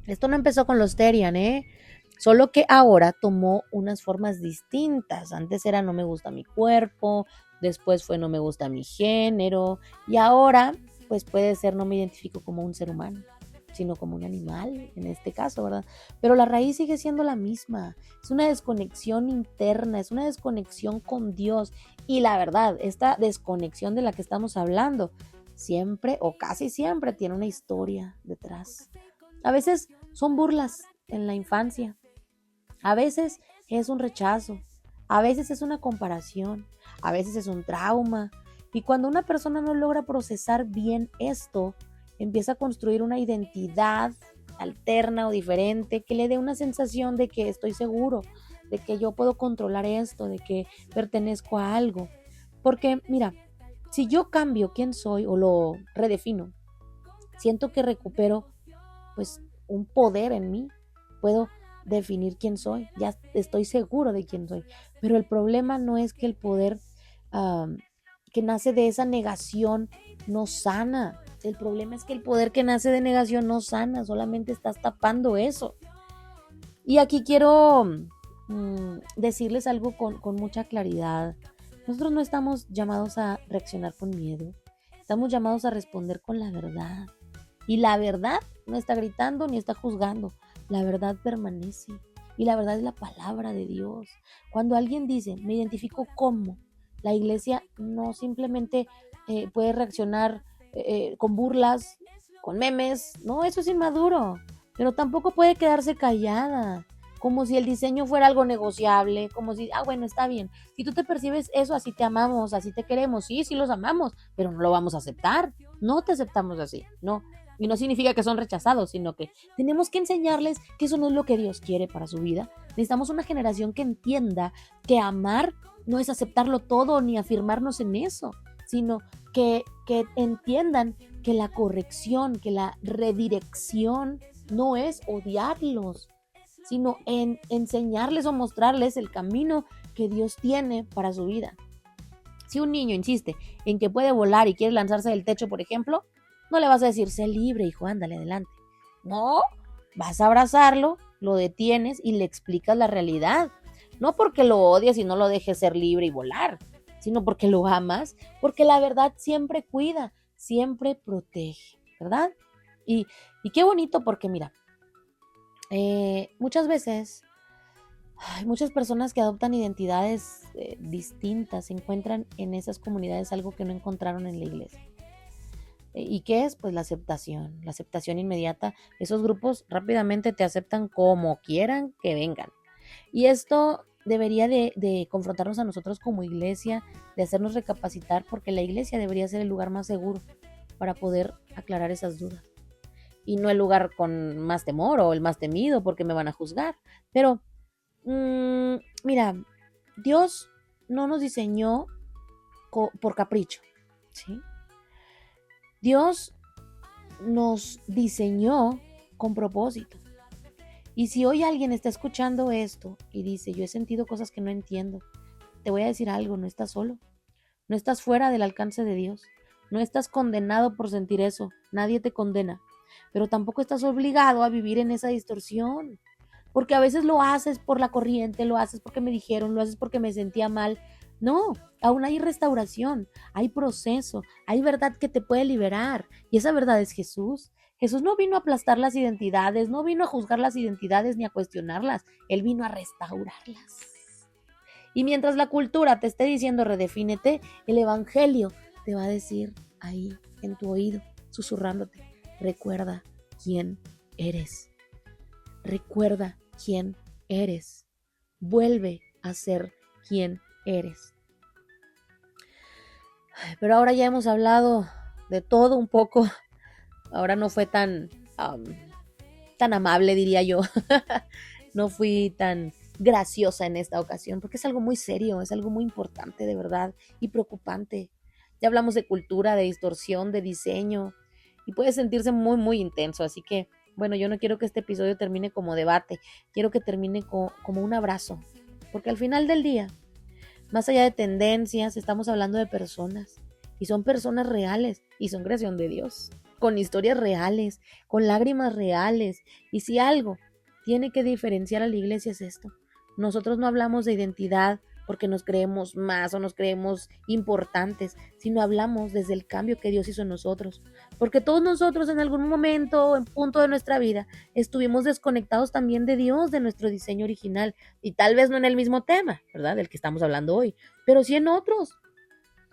Esto no empezó con los Terian, solo que ahora tomó unas formas distintas. Antes era no me gusta mi cuerpo, después fue no me gusta mi género y ahora pues puede ser no me identifico como un ser humano, sino como un animal en este caso, ¿verdad? Pero la raíz sigue siendo la misma. Es una desconexión interna, es una desconexión con Dios. Y la verdad, esta desconexión de la que estamos hablando siempre o casi siempre tiene una historia detrás. A veces son burlas en la infancia, a veces es un rechazo, a veces es una comparación, a veces es un trauma. Y cuando una persona no logra procesar bien esto, empieza a construir una identidad alterna o diferente que le dé una sensación de que estoy seguro, de que yo puedo controlar esto, de que pertenezco a algo. Porque mira, si yo cambio quién soy o lo redefino, siento que recupero pues un poder en mí, puedo definir quién soy, ya estoy seguro de quién soy, pero el problema no es que el poder que nace de esa negación no sana, el problema es que el poder que nace de negación no sana, solamente estás tapando eso. Y aquí quiero decirles algo con mucha claridad. Nosotros no estamos llamados a reaccionar con miedo, estamos llamados a responder con la verdad. Y la verdad no está gritando ni está juzgando. La verdad permanece. Y la verdad es la palabra de Dios. Cuando alguien dice, me identifico como, la iglesia no simplemente puede reaccionar con burlas, con memes. No, eso es inmaduro. Pero tampoco puede quedarse callada. Como si el diseño fuera algo negociable. Como si, bueno, está bien. Si tú te percibes eso, así te amamos, así te queremos. Sí, sí los amamos, pero no lo vamos a aceptar. No te aceptamos así. No. Y no significa que son rechazados, sino que tenemos que enseñarles que eso no es lo que Dios quiere para su vida. Necesitamos una generación que entienda que amar no es aceptarlo todo ni afirmarnos en eso, sino que entiendan que la corrección, que la redirección no es odiarlos, sino en enseñarles o mostrarles el camino que Dios tiene para su vida. Si un niño insiste en que puede volar y quiere lanzarse del techo, por ejemplo, no le vas a decir, sé libre, hijo, ándale, adelante. No, vas a abrazarlo, lo detienes y le explicas la realidad. No porque lo odies y no lo dejes ser libre y volar, sino porque lo amas, porque la verdad siempre cuida, siempre protege, ¿verdad? Y qué bonito porque mira, muchas veces hay muchas personas que adoptan identidades distintas, encuentran en esas comunidades algo que no encontraron en la iglesia. ¿Y qué es? Pues la aceptación inmediata. Esos grupos rápidamente te aceptan como quieran que vengan. Y esto debería de confrontarnos a nosotros como iglesia, de hacernos recapacitar, porque la iglesia debería ser el lugar más seguro para poder aclarar esas dudas. Y no el lugar con más temor o el más temido porque me van a juzgar. Pero, mira, Dios no nos diseñó por capricho, ¿sí? Dios nos diseñó con propósito. Y si hoy alguien está escuchando esto y dice, yo he sentido cosas que no entiendo, te voy a decir algo, no estás solo, no estás fuera del alcance de Dios, no estás condenado por sentir eso, nadie te condena, pero tampoco estás obligado a vivir en esa distorsión, porque a veces lo haces por la corriente, lo haces porque me dijeron, lo haces porque me sentía mal. No, aún hay restauración, hay proceso, hay verdad que te puede liberar y esa verdad es Jesús. Jesús no vino a aplastar las identidades, no vino a juzgar las identidades ni a cuestionarlas, Él vino a restaurarlas. Y mientras la cultura te esté diciendo redefínete, el Evangelio te va a decir ahí en tu oído, susurrándote, recuerda quién eres. Recuerda quién eres. Vuelve a ser quien eres. Pero ahora ya hemos hablado de todo un poco. Ahora no fue tan amable, diría yo. No fui tan graciosa en esta ocasión, porque es algo muy serio, es algo muy importante de verdad y preocupante. Ya hablamos de cultura, de distorsión, de diseño y puede sentirse muy, muy intenso. Así que, bueno, yo no quiero que este episodio termine como debate, quiero que termine como un abrazo, porque al final del día, más allá de tendencias, estamos hablando de personas y son personas reales y son creación de Dios, con historias reales, con lágrimas reales. Y si algo tiene que diferenciar a la iglesia es esto. Nosotros no hablamos de identidad porque nos creemos más o nos creemos importantes, sino hablamos desde el cambio que Dios hizo en nosotros. Porque todos nosotros en algún momento o en punto de nuestra vida estuvimos desconectados también de Dios, de nuestro diseño original. Y tal vez no en el mismo tema, ¿verdad? Del que estamos hablando hoy, pero sí en otros.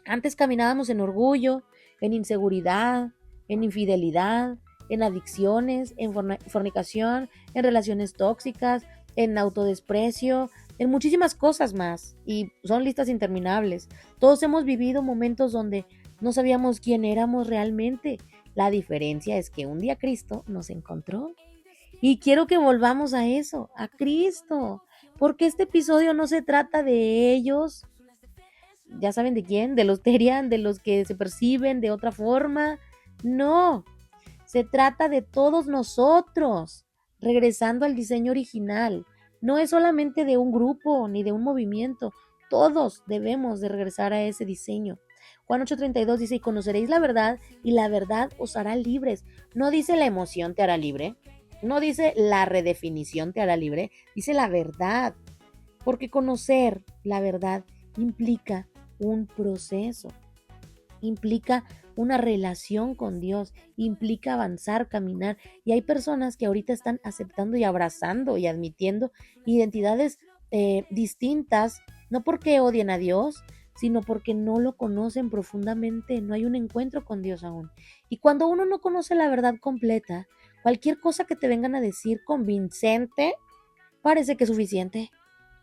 Antes caminábamos en orgullo, en inseguridad, en infidelidad, en adicciones, en fornicación, en relaciones tóxicas, en autodesprecio, en muchísimas cosas más. Y son listas interminables. Todos hemos vivido momentos donde no sabíamos quién éramos realmente. La diferencia es que un día Cristo nos encontró. Y quiero que volvamos a eso, a Cristo. Porque este episodio no se trata de ellos. Ya saben de quién, de los Terian, de los que se perciben de otra forma. No, se trata de todos nosotros, regresando al diseño original. No es solamente de un grupo ni de un movimiento. Todos debemos de regresar a ese diseño. Juan 8:32 dice, y conoceréis la verdad, y la verdad os hará libres. No dice la emoción te hará libre, no dice la redefinición te hará libre, dice la verdad. Porque conocer la verdad implica un proceso, implica una relación con Dios, implica avanzar, caminar. Y hay personas que ahorita están aceptando y abrazando y admitiendo identidades distintas, no porque odien a Dios, sino porque no lo conocen profundamente, no hay un encuentro con Dios aún. Y cuando uno no conoce la verdad completa, cualquier cosa que te vengan a decir convincente, parece que es suficiente,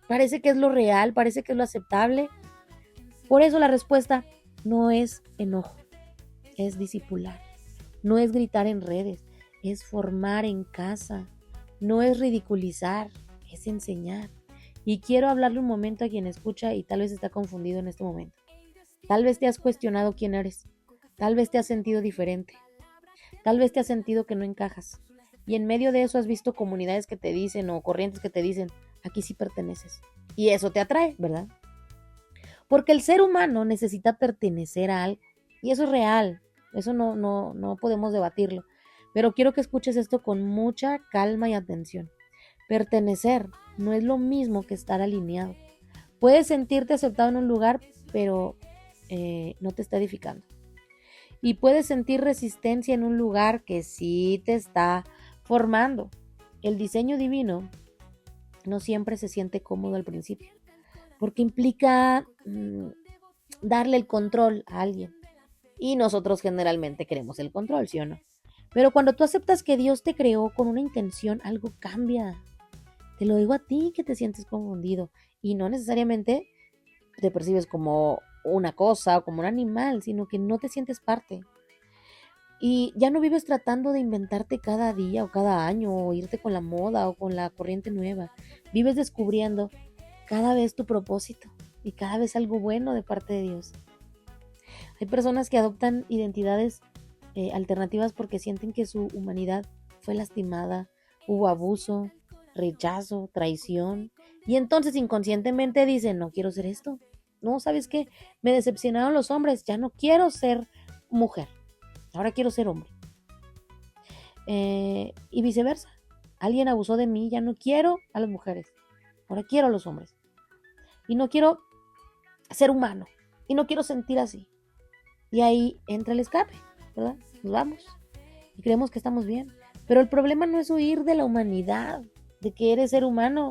parece que es lo real, parece que es lo aceptable. Por eso la respuesta no es enojo, es discipular. No es gritar en redes, es formar en casa. No es ridiculizar, es enseñar. Y quiero hablarle un momento a quien escucha y tal vez está confundido en este momento. Tal vez te has cuestionado quién eres. Tal vez te has sentido diferente. Tal vez te has sentido que no encajas. Y en medio de eso has visto comunidades que te dicen o corrientes que te dicen, aquí sí perteneces. Y eso te atrae, ¿verdad? Porque el ser humano necesita pertenecer a algo. Y eso es real. Eso no podemos debatirlo. Pero quiero que escuches esto con mucha calma y atención. Pertenecer no es lo mismo que estar alineado. Puedes sentirte aceptado en un lugar, pero no te está edificando. Y puedes sentir resistencia en un lugar que sí te está formando. El diseño divino no siempre se siente cómodo al principio, porque implica darle el control a alguien. Y nosotros generalmente queremos el control, ¿sí o no? Pero cuando tú aceptas que Dios te creó con una intención, algo cambia. Te lo digo a ti que te sientes confundido y no necesariamente te percibes como una cosa o como un animal, sino que no te sientes parte. Y ya no vives tratando de inventarte cada día o cada año o irte con la moda o con la corriente nueva. Vives descubriendo cada vez tu propósito y cada vez algo bueno de parte de Dios. Hay personas que adoptan identidades alternativas porque sienten que su humanidad fue lastimada, hubo abuso, rechazo, traición, y entonces inconscientemente dicen, no quiero ser esto. No, ¿sabes qué? Me decepcionaron los hombres, ya no quiero ser mujer, ahora quiero ser hombre. Y viceversa. Alguien abusó de mí, ya no quiero a las mujeres, ahora quiero a los hombres. Y no quiero ser humano, y no quiero sentir así. Y ahí entra el escape, ¿verdad? Nos vamos y creemos que estamos bien. Pero el problema no es huir de la humanidad, de que eres ser humano.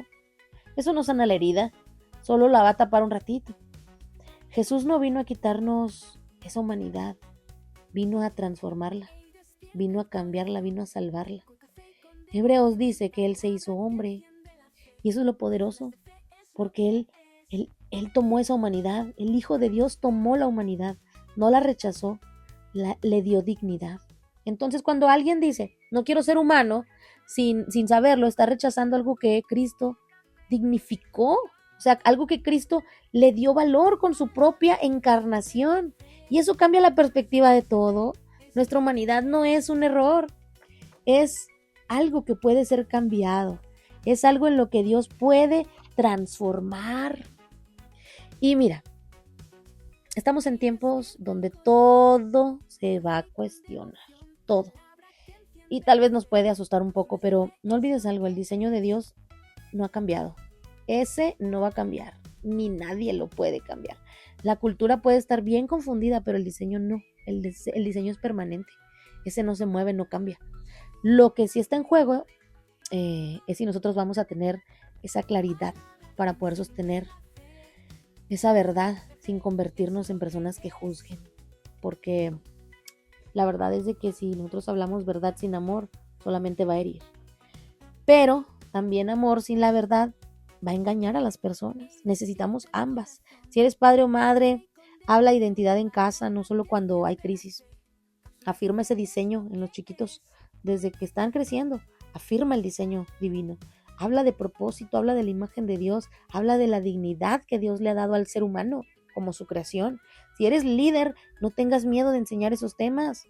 Eso no sana la herida, solo la va a tapar un ratito. Jesús no vino a quitarnos esa humanidad, vino a transformarla, vino a cambiarla, vino a salvarla. Hebreos dice que Él se hizo hombre y eso es lo poderoso, porque Él tomó esa humanidad, el Hijo de Dios tomó la humanidad, no la rechazó, le dio dignidad. Entonces cuando alguien dice, no quiero ser humano, sin saberlo, está rechazando algo que Cristo dignificó, o sea, algo que Cristo le dio valor con su propia encarnación. Y eso cambia la perspectiva de todo. Nuestra humanidad no es un error, es algo que puede ser cambiado, es algo en lo que Dios puede transformar. Y mira, estamos en tiempos donde todo se va a cuestionar. todo. Y tal vez nos puede asustar un poco, pero no olvides algo, el diseño de Dios no ha cambiado. Ese no va a cambiar, ni nadie lo puede cambiar. La cultura puede estar bien confundida, pero el diseño no. El diseño es permanente. Ese no se mueve, no cambia. Lo que sí está en juego es si nosotros vamos a tener esa claridad para poder sostener esa verdad sin convertirnos en personas que juzguen. Porque la verdad es de que si nosotros hablamos verdad sin amor, solamente va a herir. Pero también amor sin la verdad va a engañar a las personas. Necesitamos ambas. Si eres padre o madre, habla de identidad en casa, no solo cuando hay crisis. Afirma ese diseño en los chiquitos desde que están creciendo. Afirma el diseño divino. Habla de propósito, habla de la imagen de Dios, habla de la dignidad que Dios le ha dado al ser humano como su creación. Si eres líder, no tengas miedo de enseñar esos temas.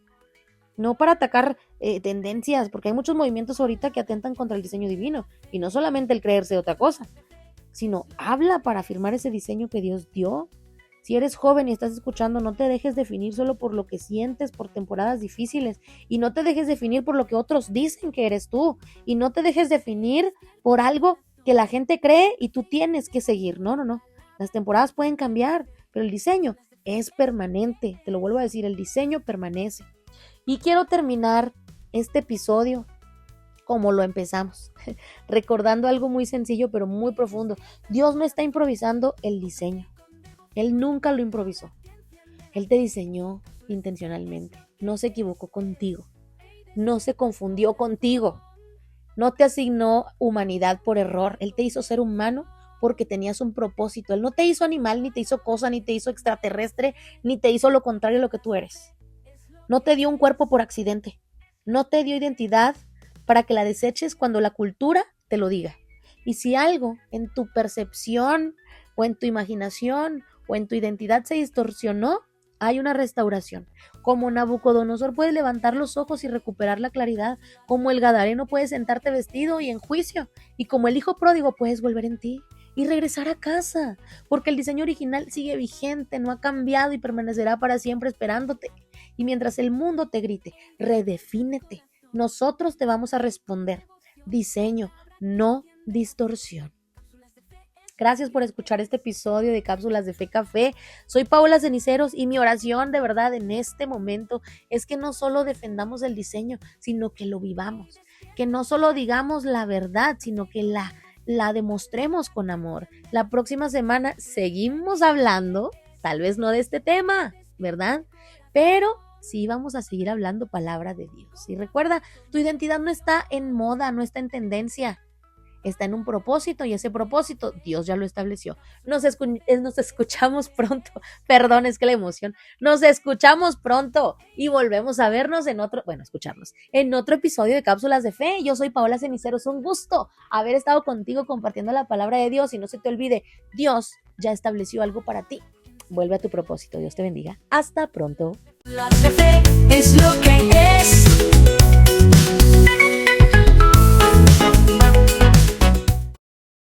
No para atacar tendencias, porque hay muchos movimientos ahorita que atentan contra el diseño divino. Y no solamente el creerse otra cosa, sino habla para afirmar ese diseño que Dios dio. Si eres joven y estás escuchando, no te dejes definir solo por lo que sientes, por temporadas difíciles. Y no te dejes definir por lo que otros dicen que eres tú. Y no te dejes definir por algo que la gente cree y tú tienes que seguir. No. Las temporadas pueden cambiar, pero el diseño es permanente. Te lo vuelvo a decir, el diseño permanece. Y quiero terminar este episodio como lo empezamos, recordando algo muy sencillo pero muy profundo. Dios no está improvisando el diseño. Él nunca lo improvisó. Él te diseñó intencionalmente. No se equivocó contigo. No se confundió contigo. No te asignó humanidad por error. Él te hizo ser humano porque tenías un propósito. Él no te hizo animal, ni te hizo cosa, ni te hizo extraterrestre, ni te hizo lo contrario a lo que tú eres. No te dio un cuerpo por accidente. No te dio identidad para que la deseches cuando la cultura te lo diga. Y si algo en tu percepción o en tu imaginación o en tu identidad se distorsionó, hay una restauración. Como Nabucodonosor puede levantar los ojos y recuperar la claridad, como el Gadareno puede sentarte vestido y en juicio, y como el hijo pródigo puedes volver en ti y regresar a casa, porque el diseño original sigue vigente, no ha cambiado y permanecerá para siempre esperándote. Y mientras el mundo te grite, redefínete, nosotros te vamos a responder. Diseño, no distorsión. Gracias por escuchar este episodio de Cápsulas de Fe Café. Soy Paola Ceniceros y mi oración de verdad en este momento es que no solo defendamos el diseño, sino que lo vivamos. Que no solo digamos la verdad, sino que la demostremos con amor. La próxima semana seguimos hablando, tal vez no de este tema, ¿verdad? Pero sí vamos a seguir hablando palabra de Dios. Y recuerda, tu identidad no está en moda, no está en tendencia. Está en un propósito y ese propósito Dios ya lo estableció. Nos escuchamos pronto. Perdón, es que la emoción. Nos escuchamos pronto y volvemos a vernos escucharnos en otro episodio de Cápsulas de Fe. Yo soy Paola Ceniceros. Un gusto haber estado contigo compartiendo la palabra de Dios y no se te olvide, Dios ya estableció algo para ti. Vuelve a tu propósito. Dios te bendiga. Hasta pronto. La fe es lo que es.